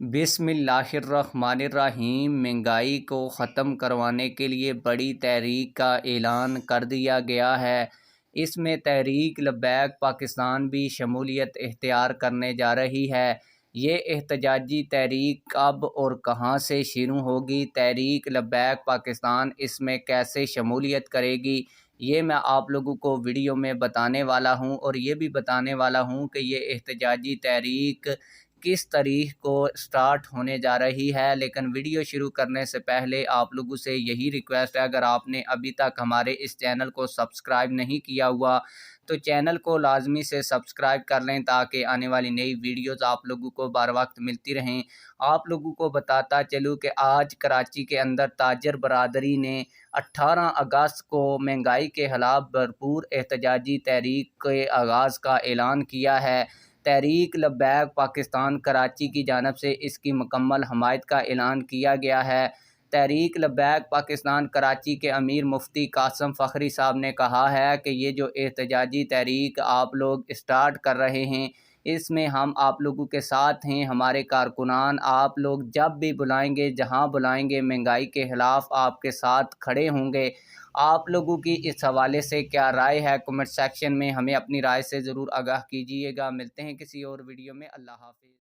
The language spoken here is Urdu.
بسم اللہ الرحمن الرحیم۔ مہنگائی کو ختم کروانے کے لیے بڑی تحریک کا اعلان کر دیا گیا ہے۔ اس میں تحریک لبیک پاکستان بھی شمولیت اختیار کرنے جا رہی ہے۔ یہ احتجاجی تحریک کب اور کہاں سے شروع ہوگی؟ تحریک لبیک پاکستان اس میں کیسے شمولیت کرے گی؟ یہ میں آپ لوگوں کو ویڈیو میں بتانے والا ہوں، اور یہ بھی بتانے والا ہوں کہ یہ احتجاجی تحریک کس تاریخ کو سٹارٹ ہونے جا رہی ہے۔ لیکن ویڈیو شروع کرنے سے پہلے آپ لوگوں سے یہی ریکویسٹ ہے، اگر آپ نے ابھی تک ہمارے اس چینل کو سبسکرائب نہیں کیا ہوا تو چینل کو لازمی سے سبسکرائب کر لیں، تاکہ آنے والی نئی ویڈیوز آپ لوگوں کو بر وقت ملتی رہیں۔ آپ لوگوں کو بتاتا چلوں کہ آج کراچی کے اندر تاجر برادری نے 18 اگست کو مہنگائی کے خلاف بھرپور احتجاجی تحریک کے آغاز کا اعلان کیا ہے۔ تحریک لبیک پاکستان کراچی کی جانب سے اس کی مکمل حمایت کا اعلان کیا گیا ہے۔ تحریک لبیک پاکستان کراچی کے امیر مفتی قاسم فخری صاحب نے کہا ہے کہ یہ جو احتجاجی تحریک آپ لوگ سٹارٹ کر رہے ہیں، اس میں ہم آپ لوگوں کے ساتھ ہیں۔ ہمارے کارکنان آپ لوگ جب بھی بلائیں گے، جہاں بلائیں گے، مہنگائی کے خلاف آپ کے ساتھ کھڑے ہوں گے۔ آپ لوگوں کی اس حوالے سے کیا رائے ہے؟ کمنٹ سیکشن میں ہمیں اپنی رائے سے ضرور آگاہ کیجیے گا۔ ملتے ہیں کسی اور ویڈیو میں۔ اللہ حافظ۔